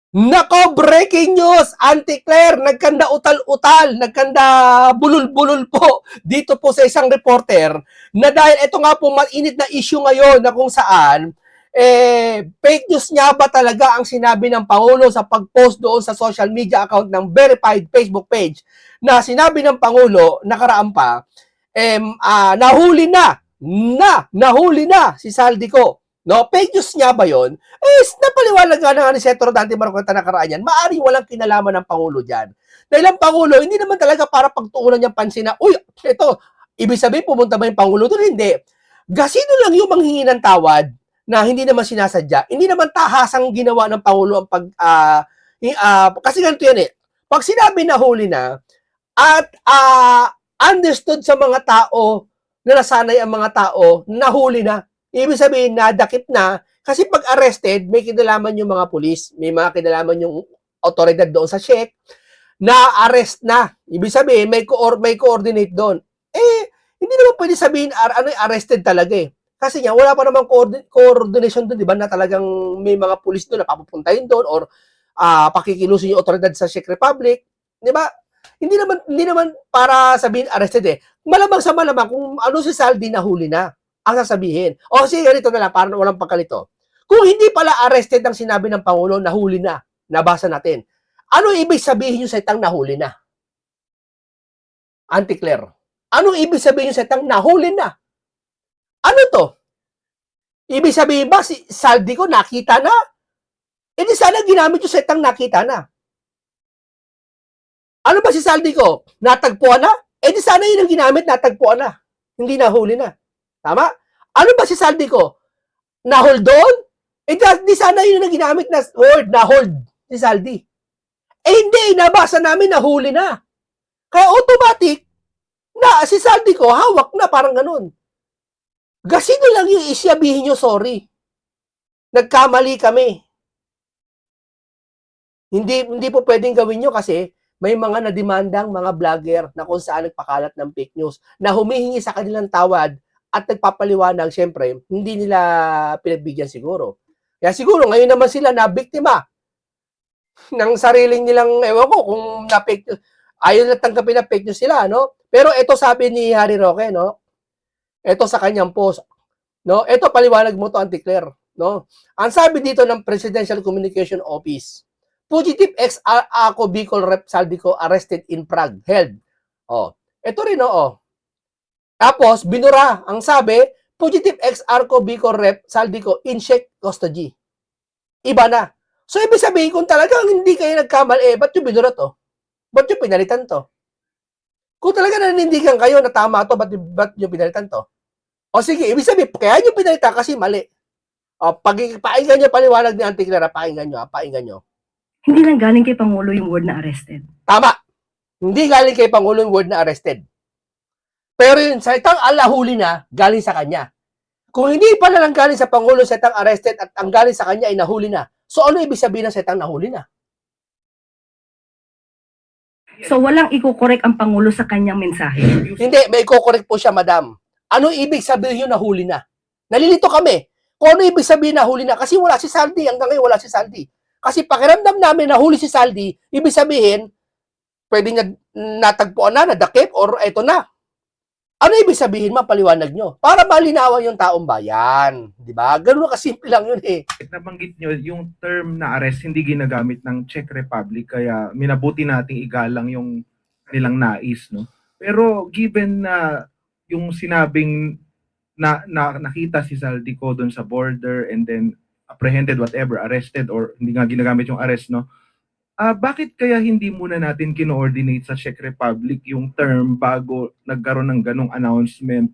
Nako, breaking news! Auntie Claire, nagkanda utal-utal, nagkanda bulol-bulol po dito po sa isang reporter na dahil ito nga po mainit na issue ngayon na kung saan fake news niya ba talaga ang sinabi ng Pangulo sa pag-post doon sa social media account ng verified Facebook page na sinabi ng Pangulo nakaraan pa nahuli na si Saldico. No, fake news niya ba 'yon? Napaliwanag nga ni Senator Dante Marcoleta nakaraan yan, maaaring walang kinalaman ng Pangulo diyan. Dahil ang Pangulo, hindi naman talaga para pagtuunan niyang pansin na, uy, ito, ibig sabihin pumunta ba yung Pangulo doon? Hindi. Gasino lang yung manghingi ng tawad na hindi naman sinasadya. Hindi naman tahasang ginawa ng Pangulo ang kasi ganito yan eh. Pag sinabi na huli na, at understood sa mga tao na nasanay ang mga tao, nahuli na. Ibig sabihin, nadakip na, kasi pag arrested, may kinalaman yung mga pulis, may mga kinalaman yung otoridad doon sa check, na-arrest na. Ibig sabihin, may coordinate doon. Hindi naman pwede sabihin, arrested talaga eh. Kasi nga, wala pa namang coordination doon, di ba, na talagang may mga pulis doon na papupuntahin doon or pakikilusin yung otoridad sa Czech Republic. Di ba? Hindi naman para sabihin arrested eh. Malamang sa malamang kung ano si Saldi nahuli na ang sasabihin. O sige, ganito na lang, para walang pagkalito. Kung hindi pala arrested ang sinabi ng Pangulo, nahuli na, nabasa natin. Ano ibig sabihin yung salitang nahuli na? Auntie Claire, anong ibig sabihin yung salitang nahuli na? Ano to? Ibig sabihin ba si Saldi ko nakita na? Di sana ginamit yung salitang nakita na. Ano ba si Saldi ko? Natagpuan na? Di sana yun ang ginamit, natagpuan na. Hindi nahuli na. Tama? Ano ba si Saldi ko? Na-hold on? Di sana yun ang ginamit na word, na-hold si Saldi. Hindi, nabasa namin nahuli na. Kaya automatic, na si Saldi ko, hawak na, parang ganun. Gasino lang yung isabihin nyo, sorry. Nagkamali kami. Hindi po pwedeng gawin nyo kasi may mga nadimandang mga vlogger na kung saan nagpakalat ng fake news na humihingi sa kanilang tawad at nagpapaliwanag, syempre, hindi nila pinagbigyan siguro. Kaya siguro ngayon naman sila na biktima ng sariling nilang, ewan ko kung na fake news, ayaw na tanggapin na fake news sila, no? Pero ito sabi ni Harry Roque, no? Ito sa kanyang post, no? Ito paliwanag mo to, Auntie Claire, no? Ang sabi dito ng Presidential Communication Office, fugitive ex-ACO Bicol Rep Saldico arrested in Prague, held. Oh, ito rin, oh. Tapos, binura. Ang sabi, fugitive ex-ARCO Bicol Rep Saldico in Czech custody. Iba na. So, ibig sabihin, kung talagang hindi kayo nagkamali, ba't yung binura to? Ba't yung pinalitan to? Kung talaga nanindigan kayo na tama to, ba't yung pinalitan to? O sige, ibig sabihin, kaya yung pinalitan kasi mali. O, pakinggan nyo paliwanag ni Auntie Clara, pakinggan nyo. Hindi lang galing kay Pangulo yung word na arrested. Tama. Hindi galing kay Pangulo yung word na arrested. Pero yung salitang alahuli na, galing sa kanya. Kung hindi pala lang galing sa Pangulo salitang arrested at ang galing sa kanya ay nahuli na, so ano ibig sabihin ng salitang nahuli na? So walang iko-correct ang Pangulo sa kanyang mensahe? Hindi, may iko-correct po siya, madam. Ano ibig sabihin yung nahuli na? Nalilito kami. Kung ano ibig sabihin nahuli na? Kasi wala si Saldi, hanggang ngayon wala si Saldi. Kasi pakiramdam namin nahuli si Saldi, ibig sabihin, pwede niya natagpuan na, nadakip, or eto na. Ano ibig sabihin, mapaliwanag nyo? Para malinawan yung taong bayan. Di ba? Ganun kasimple lang yun eh. Nabanggit nyo, yung term na arrest hindi ginagamit ng Czech Republic, kaya minabuti nating igalang yung nilang nais, no? Pero given na yung sinabing nakita si Saldico doon sa border and then apprehended, whatever, arrested, or hindi nga ginagamit yung arrest, no? Bakit kaya hindi muna natin kino-ordinate sa Czech Republic yung term bago nagkaroon ng ganong announcement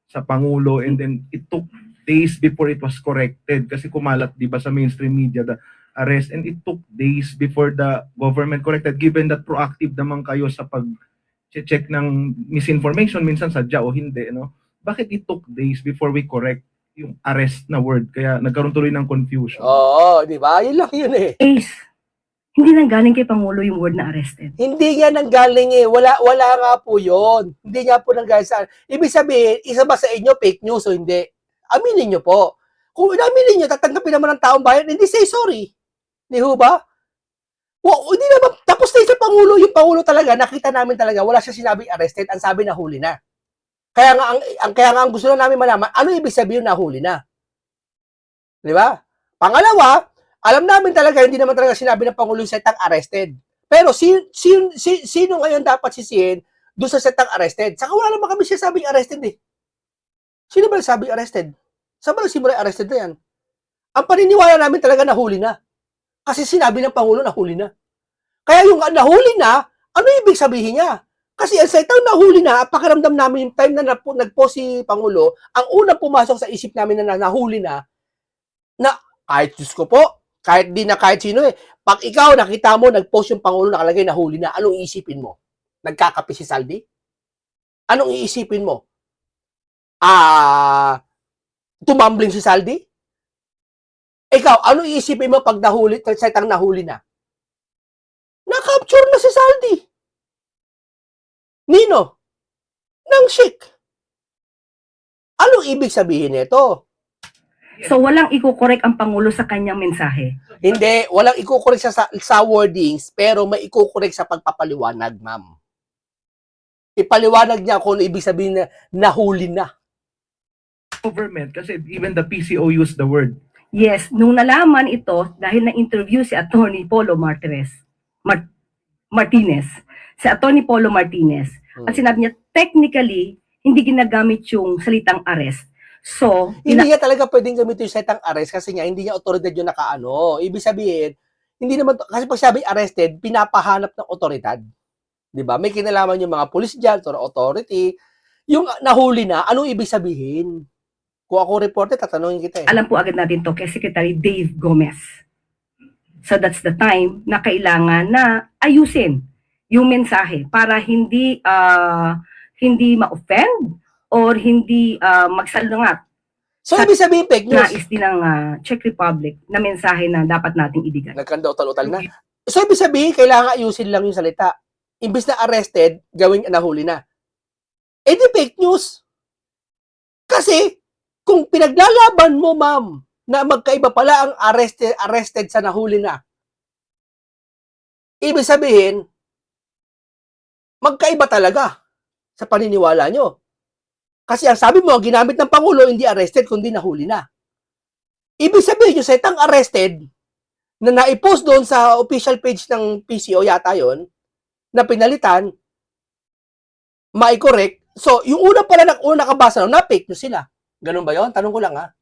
sa Pangulo, and then it took days before it was corrected kasi kumalat, di ba, sa mainstream media the arrest, and it took days before the government corrected, given that proactive naman kayo sa pag-check ng misinformation, minsan sadya o hindi, no? Bakit it took days before we correct yung arrest na word, kaya nagkaroon tuloy ng confusion? Oo, di ba? Yun lang yun eh. Ace, hindi lang galing kay Pangulo yung word na arrested. Hindi nga nanggaling eh. Wala nga po yun. Hindi nga po nanggaling sa... Ibig sabihin, isa ba sa inyo fake news o hindi? Aminin nyo po. Kung aminin nyo, tatanggapin naman ng taong bayan, hindi say sorry. Di ho ba? Hindi naman, tapos na yung Pangulo. Yung Pangulo talaga, nakita namin talaga, wala siya sinabing arrested, ang sabi nahuli na. Kaya nga, kaya nga ang gusto na namin malaman, ano ibig sabihin nahuli na? Di ba? Pangalawa, alam namin talaga, hindi naman talaga sinabi ng Pangulo yung setang arrested. Pero sino ngayon dapat sisihin doon sa setang arrested? Saka wala naman kami siya sabing arrested eh. Sino ba sabing arrested? Saan ba nagsimula arrested na yan? Ang paniniwala namin talaga nahuli na. Kasi sinabi ng Pangulo nahuli na. Kaya yung nahuli na, ano ibig sabihin niya? Kasi ang setang nahuli na, pakiramdam namin yung time na nag-post si Pangulo, ang unang pumasok sa isip namin na nahuli na kahit Diyos ko po, kahit di na kahit sino eh, pag ikaw nakita mo, nag-post yung Pangulo nakalagay nahuli na, anong iisipin mo? Nagkakape si Saldi? Anong iisipin mo? Tumambling si Saldi? Ikaw, anong iisipin mo pag nahuli, setang nahuli na? Na-capture na si Saldi. Nino? Nang Chic. Anong ibig sabihin nito? So walang iko-correct ang Pangulo sa kanyang mensahe. Hindi, walang iko-correct sa wordings, pero may iko-correct sa pagpapaliwanag, ma'am. Ipaliwanag niya kung ano ibig sabihin na nahuli na. Government, kasi even the PCO used the word. Yes, nung nalaman ito, dahil na-interview si Attorney Polo Martinez, si Attorney Polo Martinez, at sinabi niya, technically, hindi ginagamit yung salitang arrest. So, Hindi niya talaga pwedeng gamitin yung setang arrest kasi nga hindi niya otoridad yung nakaano. Ibig sabihin, hindi naman, kasi pag sabi arrested, pinapahanap ng otoridad. Diba? May kinalaman yung mga police dyan, or authority. Yung nahuli na, anong ibig sabihin? Kung ako reporter, tatanungin kita eh. alam po agad natin to kay Secretary Dave Gomez. So that's the time na kailangan na ayusin yung mensahe para hindi ma-offend or hindi magsalungat. So, ibig sabihin fake news. Nais din ng Czech Republic na mensahe na dapat nating ibigay. Nagkanda-utal-utal na. So, ibig sabihin, kailangan ayusin lang yung salita. Imbis na arrested, gawing nahuli na. Eh, di fake news. Kasi, kung pinaglalaban mo, ma'am, na magkaiba pala ang arrested sa nahuli na, ibig sabihin, magkaiba talaga sa paniniwala nyo. Kasi ang sabi mo, ginamit ng Pangulo, hindi arrested, kundi nahuli na. Ibig sabihin, yung setang arrested, na naipost doon sa official page ng PCO yata yon na pinalitan, mai-correct. So, yung una pala, nakabasa na fake news sila. Ganun ba yon? Tanong ko lang ha.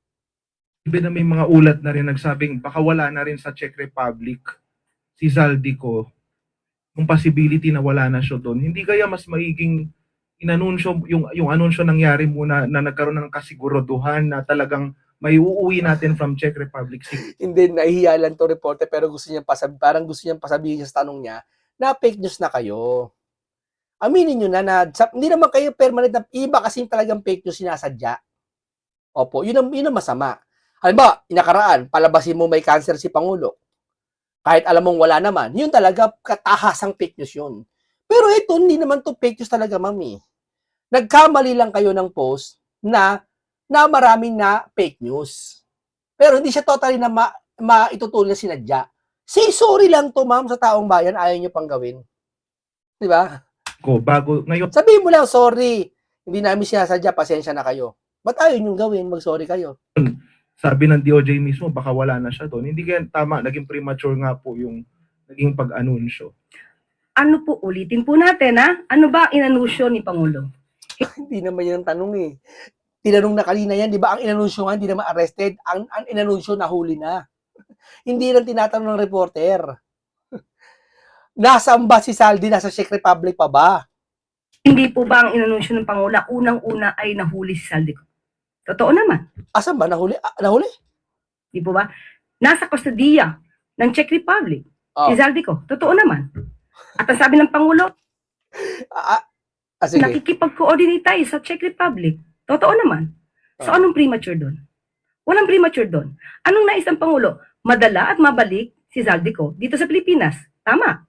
Even na may mga ulat na rin nagsabing baka wala na rin sa Czech Republic si Zaldico, yung possibility na wala na siya doon. Hindi kaya mas maiging inanunsyo, yung anunsyo nangyari muna na nagkaroon ng kasiguraduhan na talagang may uuwi natin from Czech Republic City. Hindi, nahihiya lang to reporter pero parang gusto niyang pasabihin sa tanong niya na fake news na kayo. Aminin nyo na hindi naman kayo permanent na iba kasi talagang fake news sinasadya. Opo, yun ang masama. Halimbawa, inakaraan, palabasin mo may cancer si Pangulo. Kahit alam mong wala naman, yun talaga katahasang fake news yun. Pero ito, hindi naman to fake news talaga, mami. Nagkamali lang kayo ng post na maraming na fake news. Pero hindi siya totally na maitutuloy na sinadya. Say sorry lang to, ma'am, sa taong bayan, ayaw nyo pang gawin. Di ba? Bago ngayon, Sabihin mo lang, sorry. Hindi namin sinasadya, pasensya na kayo. Ba't ayaw nyo gawin? Mag-sorry kayo. sabi ng DOJ mismo, baka wala na siya doon. Hindi kaya tama, naging premature nga po yung naging pag-anunsyo. Ano po, ulitin po natin Ano ba ang inanunsyo ni Pangulo? Hindi naman yan ang tanong eh. Tinanong na kanina yan, di ba? Ang inanunsyo nga, hindi naman arrested. Ang inanunsyo, nahuli na. Hindi lang tinatanong ng reporter. Nasaan ba si Saldi? Nasa Czech Republic pa ba? Hindi po ba ang inanunsyo ng Pangulo, unang-una ay nahuli si Saldico? Totoo naman. Asan ba? Nahuli? Nahuli? Di po ba? Nasa kustodiya ng Czech Republic. Oh. Si Saldico. Totoo naman. At ang sabi ng Pangulo, Sige. nakikipag-coordinate tayo sa Czech Republic. Totoo naman. So anong premature doon? Walang premature doon. Anong nais ng Pangulo? Madala at mabalik si Zaldico dito sa Pilipinas. Tama.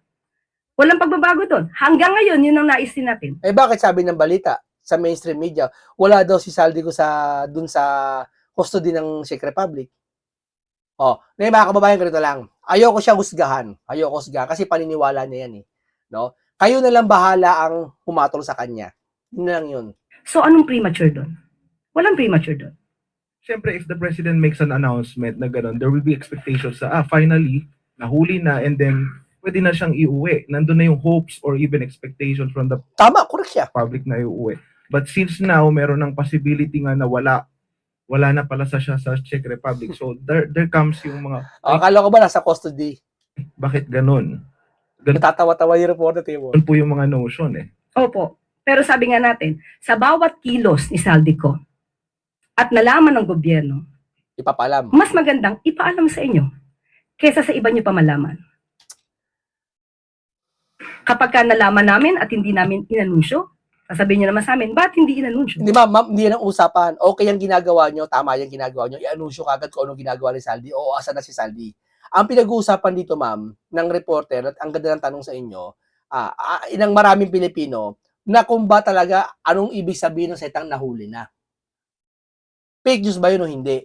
Walang pagbabago doon. Hanggang ngayon, yun ang nais din natin. Eh bakit sabi ng balita sa mainstream media, wala daw si Saldi ko dun sa custody ng Czech Republic? Na mga kababayan, ganito lang. Ayoko siyang husgahan. Kasi paniniwala niya yan eh. No? Kayo na lang bahala ang pumatol sa kanya. Yun na lang yun. So anong premature doon? Walang premature doon. Siyempre, if the president makes an announcement na gano'n, there will be expectations sa, finally, nahuli na, and then, pwede na siyang iuwi. Nandun na yung hopes or even expectations from the Tama, correct siya. public na iuwi. But since now, meron ng possibility nga na wala na pala siya sa Czech Republic. So, there comes yung mga, Akala ko ba nasa custody? bakit gano'n? Natatawa-tawa yung reporter, Timo. Ganun po yung mga notion eh. Opo. Pero sabi nga natin, sa bawat kilos ni Saldico at nalaman ng gobyerno, Ipapalam. mas magandang ipaalam sa inyo kesa sa iba nyo pa malaman. Kapag ka nalaman namin at hindi namin inanunsyo, sasabihin nyo naman sa amin, ba't hindi inanunsyo? Hindi ma'am, hindi yan ang usapan. Okay yung ginagawa nyo, tama yung ginagawa nyo. I-anunsyo kagad kung anong ginagawa ni Saldi. Oo, asa na si Saldi. Ang pinag-uusapan dito ma'am, ng reporter, at ang ganda ng tanong sa inyo, inang maraming Pilipino, na kung ba talaga anong ibig sabihin ng salitang nahuli na. Fake news ba yun o hindi?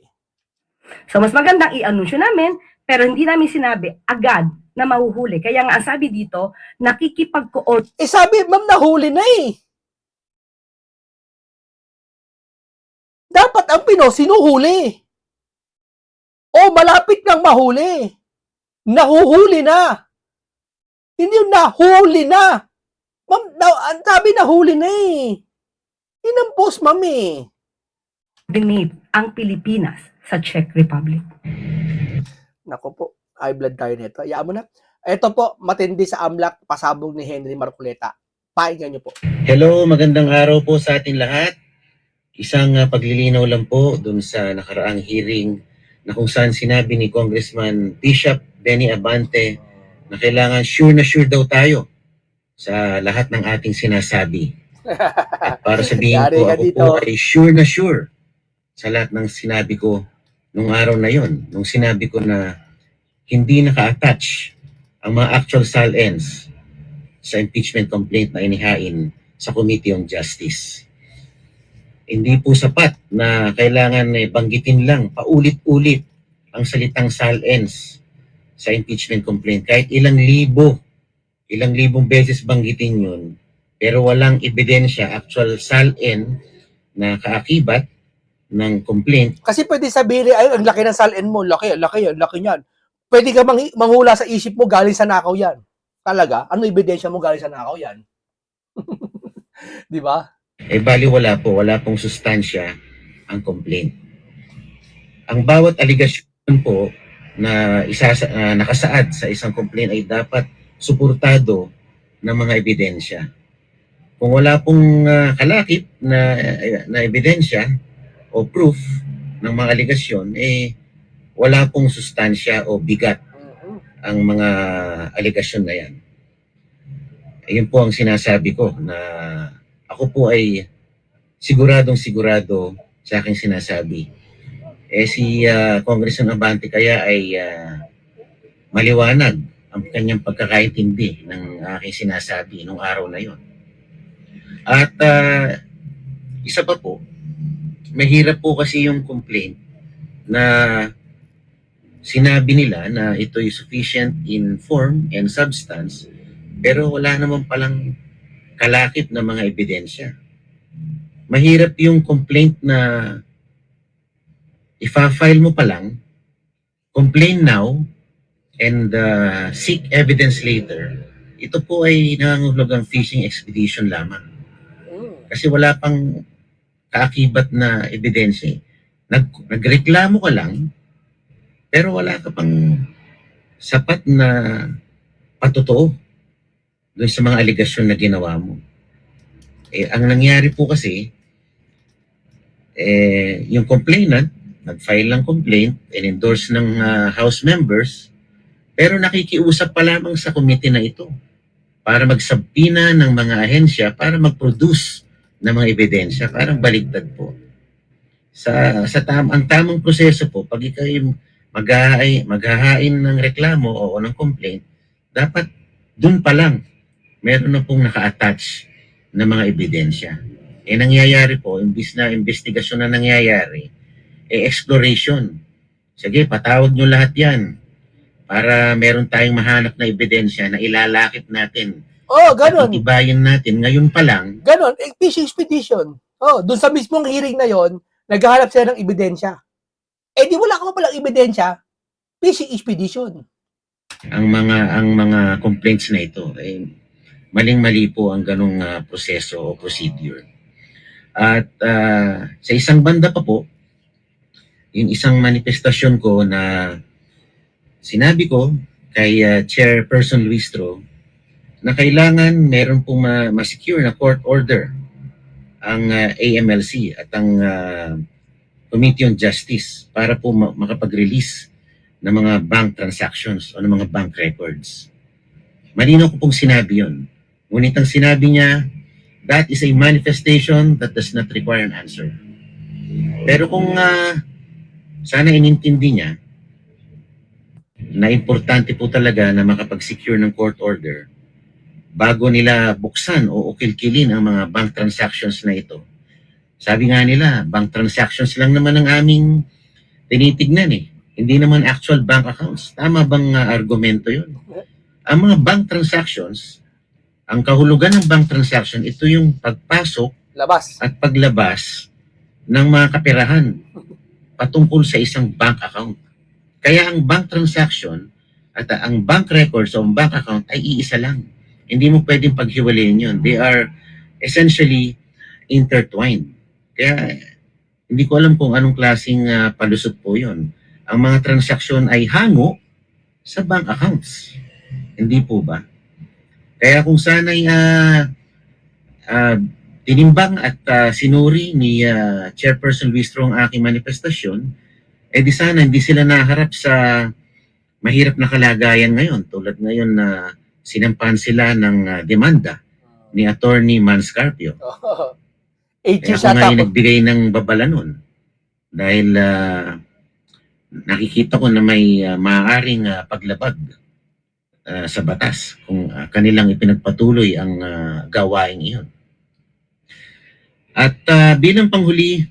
So mas magandang i-anunsyo namin, pero hindi namin sinabi agad na mahuhuli. Kaya nga ang sabi dito, nakikipag-coordinate Sabi, ma'am, nahuli na eh. Dapat ang sinuhuli. Malapit nang mahuli. Nahuhuli na. Hindi yung nahuli na. Ma'am, ang sabi nahuli na eh. Yun ang post, ma'am eh. ang Pilipinas sa Czech Republic. Nako po, high blood tayo nito. Hayaan mo na. Ito po, matindi sa AMLAC, pasabog ni Henry Marcoleta. Pakinggan niyo po. Hello, magandang araw po sa atin lahat. Isang paglilinaw lang po dun sa nakaraang hearing na kung saan sinabi ni Congressman Bishop Benny Abante na kailangan sure na sure daw tayo sa lahat ng ating sinasabi. At para sabihin Yari ko, ka ako dito. po ay sure na sure sa lahat ng sinabi ko nung araw na yon, nung sinabi ko na hindi naka-attach ang mga actual SAL-ends sa impeachment complaint na inihain sa Committee on Justice. Hindi po sapat na kailangan banggitin lang paulit-ulit ang salitang SAL-ends sa impeachment complaint. Kahit ilang libong beses banggitin yun, pero walang ebidensya, actual SAL-end na kaakibat ng complaint. Kasi pwede sabihin, ay, ang laki ng SAL-N mo, laki niyan. Pwede ka manghula sa isip mo, galing sa nakaw yan. Talaga? Ano ebidensya mo galing sa nakaw yan? Di ba? Bali wala pong sustansya ang complaint. Ang bawat aligasyon po na nakasaad sa isang complaint ay dapat suportado ng mga ebidensya. Kung wala pong kalakip na ebidensya o proof ng mga aligasyon, wala pong sustansya o bigat ang mga aligasyon na yan. Ayun po ang sinasabi ko na ako po ay siguradong-sigurado sa aking sinasabi. Si Congressman Abante kaya ay maliwanag ang kanyang pagkakaintindi ng aking sinasabi nung araw na yon. At isa pa po, mahirap po kasi yung complaint na sinabi nila na ito'y sufficient in form and substance, pero wala naman palang kalakip na mga ebidensya. Mahirap yung complaint na ifa-file mo pa lang, complain now, and seek evidence later. Ito po ay nangangahulugang fishing expedition lamang. Kasi wala pang kaakibat na ebidensya. Nagreklamo ka lang, pero wala ka pang sapat na patotoo doon sa mga aligasyon na ginawa mo. Ang nangyari po kasi, yung complainant, nag-file ng complaint and endorse ng House members, pero nakikiusap pa lamang sa committee na ito para magsabina ng mga ahensya para mag-produce ng mga ebidensya. Parang baligtad po. Ang tamang proseso po, pag ikay maghahain ng reklamo o ng complaint, dapat dun pa lang meron na pong naka-attach na mga ebidensya. Nangyayari po, imbis na investigasyon na nangyayari, exploration. Sige, patawag nyo lahat yan para meron tayong mahanap na ebidensya na ilalakip natin Oh, at ganon. titibayin natin ngayon pa lang. Ganon. Fishing expedition. Oh, dun sa mismong hearing na yon, naghahanap sila ng ebidensya. Eh di wala ka pa palang ebidensya, fishing expedition. Ang mga complaints na ito ay maling-mali po ang ganong proseso o procedure. At sa isang banda pa po, yung isang manifestasyon ko na sinabi ko kay Chairperson Luistro na kailangan meron pong ma-secure na court order ang AMLC at ang Committee on Justice para po makapag-release ng mga bank transactions o ng mga bank records. Malinaw ko pong sinabi yun. Ngunit ang sinabi niya, that is a manifestation that does not require an answer. Pero kung sana inintindi niya na importante po talaga na makapag-secure ng court order bago nila buksan o ukil-kilin ang mga bank transactions na ito. Sabi nga nila, bank transactions lang naman ang aming tinitignan eh. Hindi naman actual bank accounts. Tama bang argumento yun? Ang mga bank transactions, ang kahulugan ng bank transaction, ito yung pagpasok Labas. at paglabas ng mga kaperahan patungkol sa isang bank account. Kaya ang bank transaction at ang bank records o bank account ay iisa lang. Hindi mo pwedeng paghiwalayin yun. They are essentially intertwined. Kaya hindi ko alam kung anong klaseng palusot po yun. Ang mga transaksyon ay hango sa bank accounts. Hindi po ba? Kaya kung sana'y tinimbang at sinuri ni Chairperson Luistro ang aking manifestasyon, eh di sana hindi sila naharap sa mahirap na kalagayan ngayon. Tulad ngayon na sinampahan sila ng demanda ni Attorney Manscarpio. 8 Kaya years ako nga ata. nagbigay ng babala nun. Dahil nakikita ko na may maaaring paglabag sa batas kung kanilang ipinagpatuloy ang gawain iyon. At bilang panghuli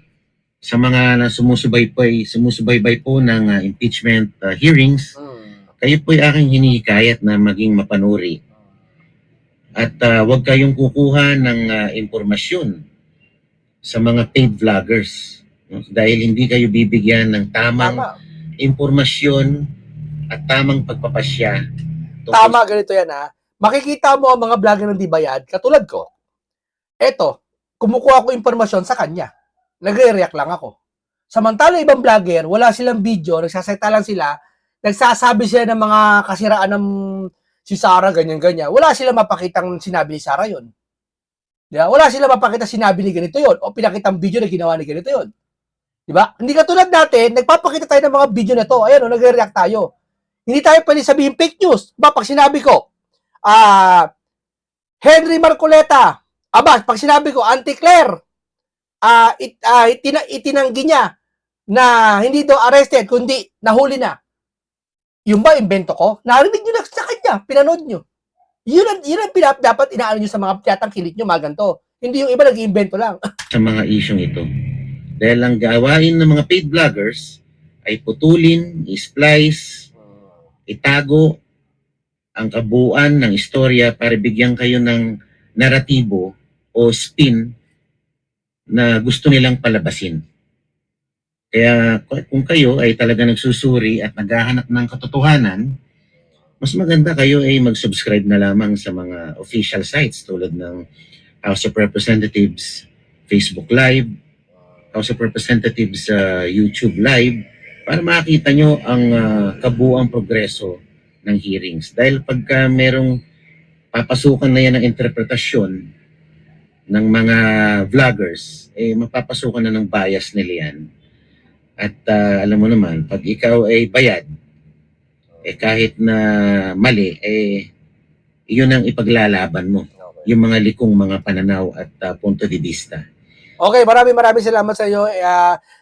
sa mga sumusubaybay po ng impeachment hearings, kayo po ay aking hinihikayat na maging mapanuri. At huwag kayong kukuha ng impormasyon sa mga paid vloggers. No? Dahil hindi kayo bibigyan ng tamang impormasyon at tamang pagpapasya. Tama, ganito yan ha. Makikita mo ang mga vlogger ng di bayad, katulad ko. Eto, kumukuha ko impormasyon sa kanya. Nagre-react lang ako. Samantala ibang vlogger, wala silang video, nagsasayta lang sila, nagsasabi sila ng mga kasiraan ng si Sarah, ganyan-ganyan. Wala silang mapakitang sinabi ni Sarah yun. Diba? Wala silang mapakita sinabi ni ganito yun o pinakitang video na ginawa ni ganito yun. Diba? Hindi katulad natin, nagpapakita tayo ng mga video na to. Ayan, nagre-react tayo. Hindi tayo pwede sabihin fake news. Pag sinabi ko, Henry Marcoleta, pag sinabi ko, Auntie Claire, itinanggi niya na hindi daw arrested, kundi nahuli na. Yung ba, invento ko? Narinig nyo na sa kanya, pinanood nyo. Yun ang dapat inaano nyo sa mga tiyatangkilik nyo, mga ganito. Hindi yung iba nag-iimbento lang. Sa mga isyong ito. Dahil ang gawain ng mga paid vloggers ay putulin, i-splice, itago ang kabuuan ng istorya para bigyan kayo ng naratibo o spin na gusto nilang palabasin. Kaya kung kayo ay talaga nagsusuri at naghahanap ng katotohanan, mas maganda kayo ay mag-subscribe na lamang sa mga official sites tulad ng House of Representatives Facebook Live, House of Representatives YouTube Live, para makita nyo ang kabuuang progreso ng hearings. Dahil pagka merong papasukan na yan ng interpretasyon ng mga vloggers, eh mapapasukan na ng bias nila yan. At alam mo naman, pag ikaw ay bayad, eh kahit na mali, eh iyon ang ipaglalaban mo. Yung mga likong mga pananaw at punto de vista. Okay, maraming salamat sa iyo,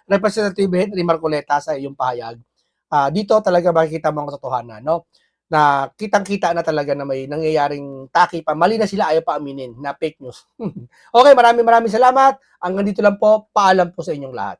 Representative Henry Marcoleta, sa iyong pahayag. Dito talaga makikita mo ang katotohanan, no? Na kitang-kita na talaga na may nangyayaring taki pa. Mali na sila, ayaw pa aminin na fake news. Okay, maraming salamat. Hanggang dito lang po. Paalam po sa inyong lahat.